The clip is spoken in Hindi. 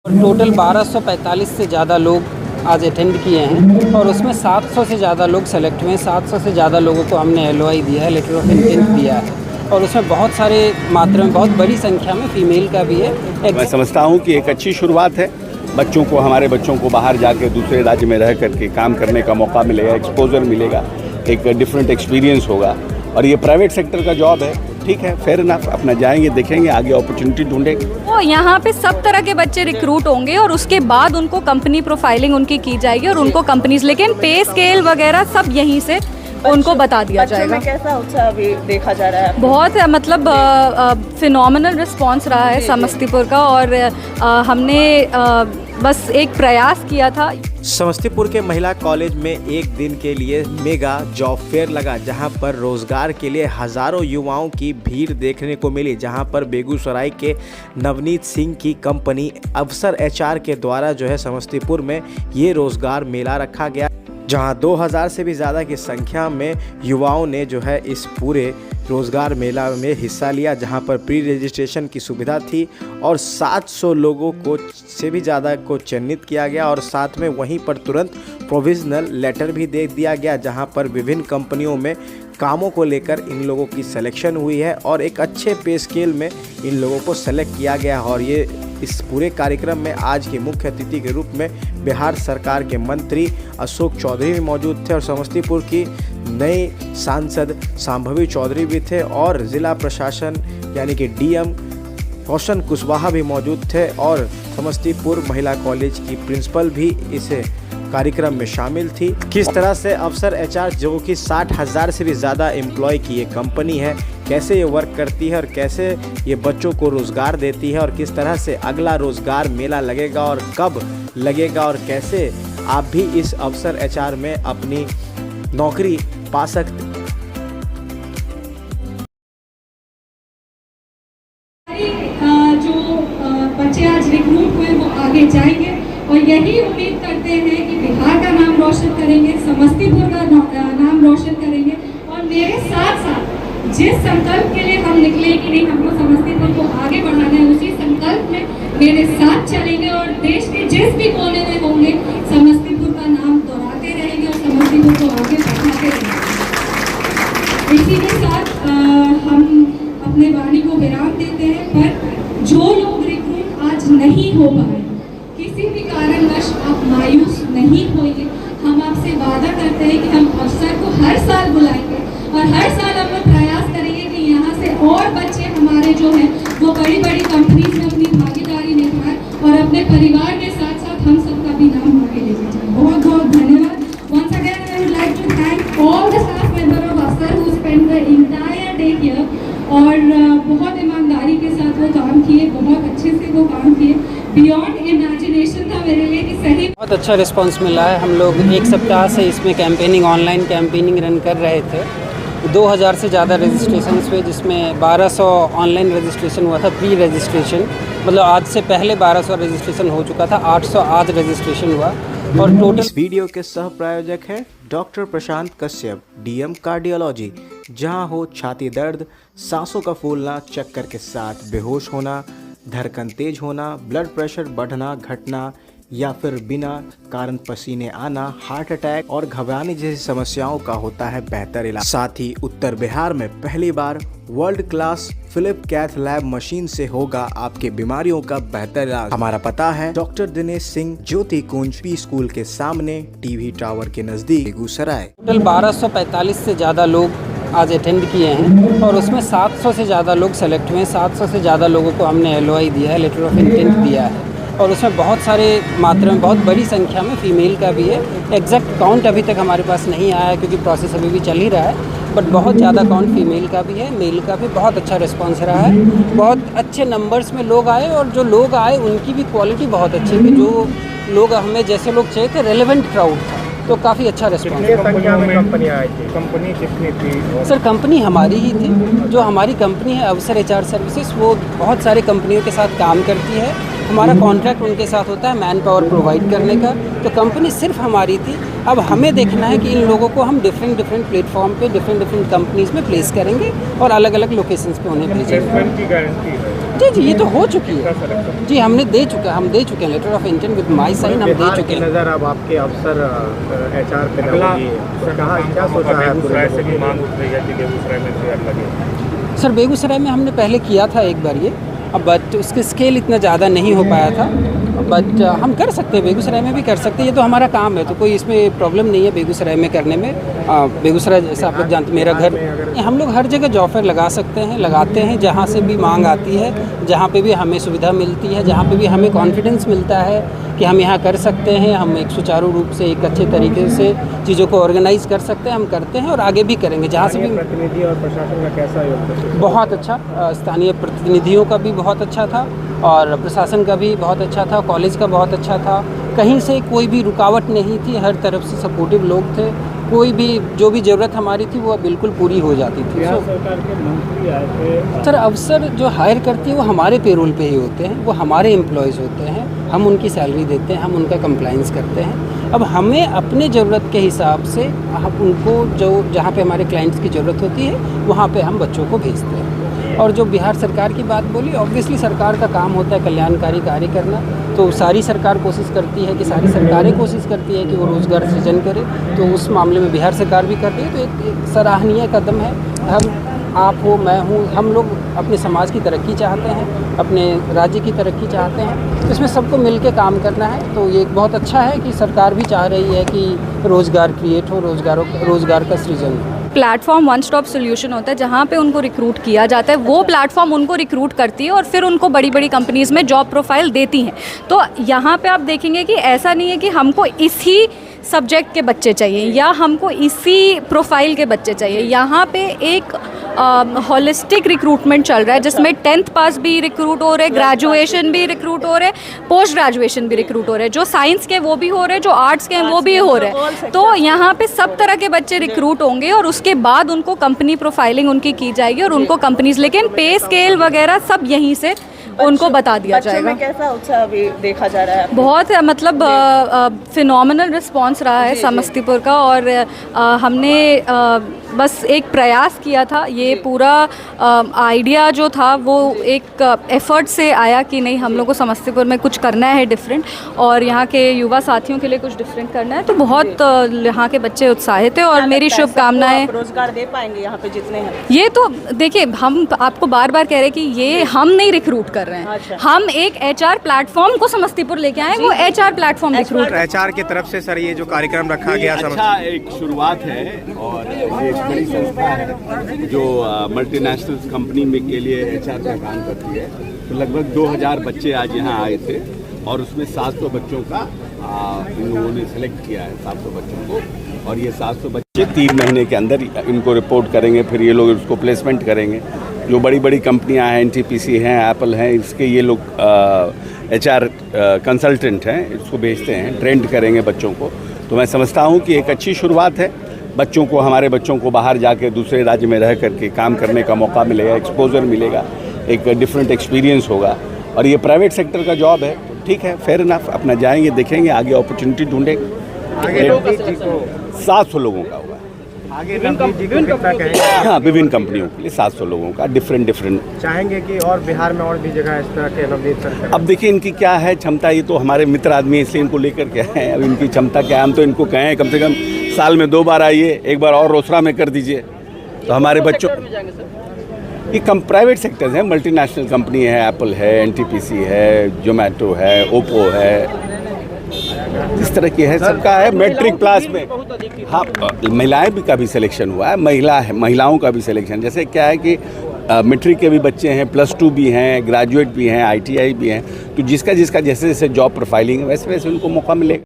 टोटल 1245 से ज़्यादा लोग आज अटेंड किए हैं और उसमें 700 से ज़्यादा लोग सेलेक्ट हुए हैं। 700 से ज़्यादा लोगों को हमने LOI दिया है, लेटर ऑफ इंटेंट दिया है, और उसमें बहुत सारे मात्रा में, बहुत बड़ी संख्या में फीमेल का भी है। मैं समझता हूँ कि एक अच्छी शुरुआत है। बच्चों को, हमारे बच्चों को बाहर जाकर दूसरे राज्य में रह करके काम करने का मौका मिलेगा, एक्सपोजर मिलेगा, एक डिफरेंट एक्सपीरियंस होगा। और ये प्राइवेट सेक्टर का जॉब है, ठीक है, फेयर इनफ, अपना जाएंगे, देखेंगे, आगे अपॉर्चुनिटी ढूंढेंगे। तो यहाँ पे सब तरह के बच्चे रिक्रूट होंगे और उसके बाद उनको कंपनी प्रोफाइलिंग उनकी की जाएगी और उनको कंपनीज, लेकिन पे स्केल वगैरह सब यहीं से उनको बता दिया जाएगा। कैसा उत्साह अभी देखा जा रहा है? बहुत मतलब फिनोमिनल रिस्पांस रहा है समस्तीपुर का, और हमने बस एक प्रयास किया था। समस्तीपुर के महिला कॉलेज में एक दिन के लिए मेगा जॉब फेयर लगा, जहां पर रोजगार के लिए हजारों युवाओं की भीड़ देखने को मिली। जहां पर बेगूसराय के नवनीत सिंह की कंपनी अवसर HR के द्वारा जो है समस्तीपुर में ये रोजगार मेला रखा गया, जहां 2000 से भी ज़्यादा की संख्या में युवाओं ने जो है इस पूरे रोज़गार मेला में हिस्सा लिया, जहां पर प्री रजिस्ट्रेशन की सुविधा थी और 700 लोगों को से भी ज़्यादा को चयनित किया गया और साथ में वहीं पर तुरंत प्रोविजनल लेटर भी दे दिया गया, जहां पर विभिन्न कंपनियों में कामों को लेकर इन लोगों की सिलेक्शन हुई है और एक अच्छे पे स्केल में इन लोगों को सेलेक्ट किया गया। और ये इस पूरे कार्यक्रम में आज के मुख्य अतिथि के रूप में बिहार सरकार के मंत्री अशोक चौधरी भी मौजूद थे और समस्तीपुर की नए सांसद संभवी चौधरी भी थे और ज़िला प्रशासन यानी कि DM रोशन कुशवाहा भी मौजूद थे और समस्तीपुर महिला कॉलेज की प्रिंसिपल भी इस कार्यक्रम में शामिल थी। किस तरह से अवसर HR, जो कि 60,000 से भी ज़्यादा एम्प्लॉय की ये कंपनी है, कैसे ये वर्क करती है और कैसे ये बच्चों को रोज़गार देती है और किस तरह से अगला रोज़गार मेला लगेगा और कब लगेगा और कैसे आप भी इस अवसर HR में अपनी नौकरी पा सकते। जो बच्चे आज रिक्रूट हुए वो आगे जाएंगे और यही उम्मीद करते हैं कि बिहार का नाम रोशन करेंगे, समस्तीपुर का नाम रोशन करेंगे। और मेरे साथ साथ जिस संकल्प के लिए हम निकले कि नहीं हमको समस्तीपुर को आगे बढ़ाना है, उसी संकल्प में मेरे साथ चलेंगे और देश के जिस भी कोने में होंगे समस्तीपुर का नाम दोहराते रहेंगे और समस्तीपुर को आगे बढ़ाते रहेंगे। इसी के साथ हम अपने वाणी को विराम देते हैं। पर जो लोग रिक्रूट आज नहीं हो पाए, किसी भी कारणवश आप मायूस नहीं होइए। हम आपसे वादा करते हैं कि हम अफसर को हर साल बुलाएंगे और हर साल हम लोग प्रयास करेंगे कि यहाँ से और बच्चे हमारे जो हैं वो बड़ी बड़ी कंपनीज में अपनी भागीदारी निभाएं और अपने परिवार के साथ साथ हम सबका भी नाम आगे लेके जाएं। बहुत बहुत धन्यवाद। Once again, I would like to thank all the staff member of Avsar who spent the entire day here और बहुत ईमानदारी के साथ वो काम किए, बहुत अच्छे से वो काम किए। बियॉन्ड इमेजिनेशन था मेरे लिए कि सही। बहुत अच्छा रिस्पांस मिला है। हम लोग एक सप्ताह से इसमें कैंपेनिंग, ऑनलाइन कैंपेनिंग रन कर रहे थे। 2000 से ज़्यादा रजिस्ट्रेशन हुए, जिसमें 1200 ऑनलाइन रजिस्ट्रेशन हुआ था, प्री रजिस्ट्रेशन, मतलब आज से पहले 1200 रजिस्ट्रेशन हो चुका था, 800 आज रजिस्ट्रेशन हुआ। और टोटल इस वीडियो के सह प्रायोजक हैं डॉक्टर प्रशांत कश्यप, DM कार्डियोलॉजी। जहां हो छाती दर्द, सांसों का फूलना, चक्कर के साथ बेहोश होना, धड़कन तेज होना, ब्लड प्रेशर बढ़ना घटना या फिर बिना कारण पसीने आना, हार्ट अटैक और घबराने जैसी समस्याओं का होता है बेहतर इलाज। साथ ही उत्तर बिहार में पहली बार world class Philip cath lab machine से होगा आपके बीमारियों का बेहतर इलाज। हमारा पता है डॉक्टर दिनेश सिंह, ज्योति कुंज, P स्कूल के सामने, TV टावर के नजदीक, बेगूसराय। टोटल 1245 से ज़्यादा लोग आज अटेंड किए हैं और उसमें 700 से ज़्यादा लोग सेलेक्ट हुए हैं। 700 से ज़्यादा लोगों को हमने LOI दिया है, लेटर ऑफ इंटेंट दिया है, और उसमें बहुत सारे मात्रा में, बहुत बड़ी संख्या में फीमेल का भी है। एग्जैक्ट काउंट अभी तक हमारे पास नहीं आया है क्योंकि प्रोसेस अभी भी चल ही रहा है, बट बहुत ज़्यादा काउंट फीमेल का भी है, मेल का भी। बहुत अच्छा रिस्पांस रहा है, बहुत अच्छे नंबर्स में लोग आए और जो लोग आए उनकी भी क्वालिटी बहुत अच्छी थी। जो लोग हमें जैसे लोग चाहिए थे, रेलेवेंट क्राउड था, तो काफ़ी अच्छा रिस्पांस। कंपनी आई थी, कंपनी कितनी थी? सर कंपनी हमारी ही थी। जो हमारी कंपनी है अवसर HR सर्विसेज, वो बहुत सारी कंपनियों के साथ काम करती है। हमारा कॉन्ट्रैक्ट उनके साथ होता है मैन पावर प्रोवाइड करने का, तो कंपनी सिर्फ हमारी थी। अब हमें देखना है कि इन लोगों को हम डिफरेंट प्लेटफॉर्म पे, डिफरेंट कंपनीज में प्लेस करेंगे और अलग अलग लोकेशंस पे उन्हें भेजेंगे। प्लेसमेंट की गारंटी है? जी जी, ये तो हो चुकी है जी, हमने दे चुका, हम दे चुके हैं letter of intent with my sign, हम दे चुके हैं। नज़र अब आपके अफसर HR पे होगी, तो कहाँ क्या सोचा है? बेगूसराय से भी मांग उठ रही है कि बेगूसराय में फेयर लगे। सर बेगूसराय में हमने पहले किया था एक बार ये, बट उसके स्केल इतना ज़्यादा नहीं हो पाया था, बट हम कर सकते हैं, बेगूसराय में भी कर सकते हैं, ये तो हमारा काम है, तो कोई इसमें प्रॉब्लम नहीं है बेगूसराय में करने में। बेगूसराय जैसा आप लोग जानते, मेरा घर, हम लोग हर जगह जॉब फेयर लगा सकते हैं, लगाते हैं, जहाँ से भी मांग आती है, जहाँ पे भी हमें सुविधा मिलती है, जहाँ पे भी हमें कॉन्फिडेंस मिलता है कि हम यहाँ कर सकते हैं, हम एक सुचारू रूप से एक अच्छे तरीके से चीज़ों को ऑर्गेनाइज कर सकते हैं, हम करते हैं और आगे भी करेंगे जहाँ से भी। प्रतिनिधि और प्रशासन का कैसा योगदान? बहुत अच्छा, स्थानीय प्रतिनिधियों का भी बहुत अच्छा था और प्रशासन का भी बहुत अच्छा था, कॉलेज का बहुत अच्छा था, कहीं से कोई भी रुकावट नहीं थी, हर तरफ से सपोर्टिव लोग थे, कोई भी जो भी ज़रूरत हमारी थी वो बिल्कुल पूरी हो जाती थी। सरकार के मंत्री आए थे। सर अफसर जो हायर करती है वो हमारे पेरोल पे ही होते हैं, वो हमारे एम्प्लॉयज़ होते हैं, हम उनकी सैलरी देते हैं, हम उनका कंप्लाइंस करते हैं। अब हमें अपने ज़रूरत के हिसाब से हम उनको जो जहाँ पे हमारे क्लाइंट्स की ज़रूरत होती है वहाँ पे हम बच्चों को भेजते हैं। और जो बिहार सरकार की बात बोली, ऑब्वियसली सरकार का काम होता है कल्याणकारी कार्य करना, तो सारी सरकार कोशिश करती है कि सारी सरकारें कोशिश करती है कि वो रोज़गार सृजन करे, तो उस मामले में बिहार सरकार भी कर रही है, तो एक सराहनीय कदम है। हम, आप हो, मैं हूँ, हम लोग अपने समाज की तरक्की चाहते हैं, अपने राज्य की तरक्की चाहते हैं, तो इसमें सबको मिल के काम करना है। तो ये बहुत अच्छा है कि सरकार भी चाह रही है कि रोज़गार क्रिएट हो, रोज़गार का सृजन हो। प्लेटफॉर्म वन स्टॉप सोल्यूशन होता है जहाँ पे उनको रिक्रूट किया जाता है, वो प्लेटफॉर्म उनको रिक्रूट करती है और फिर उनको बड़ी बड़ी कंपनीज़ में जॉब प्रोफाइल देती हैं। तो यहाँ पे आप देखेंगे कि ऐसा नहीं है कि हमको इसी सब्जेक्ट के बच्चे चाहिए या हमको इसी प्रोफाइल के बच्चे चाहिए। यहाँ पे एक हॉलिस्टिक रिक्रूटमेंट चल रहा है जिसमें 10th पास भी रिक्रूट हो रहे, ग्रेजुएशन भी रिक्रूट हो रहे, पोस्ट ग्रेजुएशन भी रिक्रूट हो रहे, जो साइंस के वो भी हो रहे, जो आर्ट्स के हैं वो भी हो रहे। तो यहाँ पे सब तरह के बच्चे रिक्रूट होंगे और उसके बाद उनको कंपनी प्रोफाइलिंग उनकी की जाएगी और उनको कंपनीज, लेकिन पे स्केल वगैरह सब यहीं से उनको बता दिया जाएगा। में कैसा उत्साह अभी देखा जा रहा है? बहुत मतलब फिनोमिनल रिस्पांस रहा है समस्तीपुर का और हमने बस एक प्रयास किया था। ये पूरा आइडिया जो था वो एक एफर्ट से आया कि नहीं हम लोग को समस्तीपुर में कुछ करना है डिफरेंट और यहाँ के युवा साथियों के लिए कुछ डिफरेंट करना है, तो बहुत यहाँ के बच्चे उत्साहित हैं और मेरी शुभकामनाएं। रोजगार दे पाएंगे यहाँ पे जितने हैं? ये तो देखिए, हम आपको बार बार कह रहे हैं कि ये हम नहीं रिक्रूट कर रहे हैं। अच्छा। हम एक HR प्लेटफॉर्म को समस्तीपुर लेके आए, वो HR प्लेटफॉर्म रिक्रूट। HR की तरफ से सर ये जो कार्यक्रम रखा गया अच्छा एक शुरुआत है और ये एक बड़ी संस्था है जो मल्टीनेशनल कंपनी में के लिए HR का काम करती है। तो लगभग 2000 बच्चे आज यहाँ आए थे और उसमें 700 बच्चों का इन लोगों ने सेलेक्ट किया है, 700 बच्चों को, और ये 700 बच्चे 3 महीने के अंदर इनको रिपोर्ट करेंगे, फिर ये लोग उसको प्लेसमेंट करेंगे। जो बड़ी बड़ी कंपनियां हैं, NTPC हैं, एप्पल हैं, इसके ये लोग HR कंसल्टेंट हैं, इसको भेजते हैं, ट्रेंड करेंगे बच्चों को। तो मैं समझता हूँ कि एक अच्छी शुरुआत है। बच्चों को, हमारे बच्चों को बाहर जाके दूसरे राज्य में रह करके काम करने का मौका मिलेगा, एक्सपोजर मिलेगा, एक डिफरेंट एक्सपीरियंस होगा, और ये प्राइवेट सेक्टर का जॉब है, ठीक है, फेयर इनफ, अपना जाएंगे, देखेंगे, आगे अपॉर्चुनिटी ढूंढेंगे। 700 लोगों का होगा आगे हाँ, विभिन्न कंपनियों के लिए 700 लोगों का डिफरेंट चाहेंगे कि और बिहार में और भी जगह इस तरह के नवनीत सर। अब देखिए इनकी क्या है क्षमता, ये तो हमारे मित्र आदमी है इसलिए इनको लेकर के आए हैं। अब इनकी क्षमता क्या है, हम तो इनको कहें कम से कम साल में 2 बार आइए, एक बार और रोसड़ा में कर दीजिए, तो हमारे बच्चों ये प्राइवेट सेक्टर्स हैं, मल्टीनेशनल कंपनी है, एप्पल है, NTPC है, जोमेटो है, ओप्पो है, इस तरह की है, सबका है। मैट्रिक क्लास में हाँ महिलाएं भी का भी सिलेक्शन हुआ है, महिलाओं का भी सिलेक्शन, जैसे क्या है कि मैट्रिक के भी बच्चे हैं, +2 भी हैं, ग्रेजुएट भी हैं, ITI भी हैं, तो जिसका जैसे जैसे जॉब प्रोफाइलिंग है वैसे वैसे उनको मौका मिलेगा।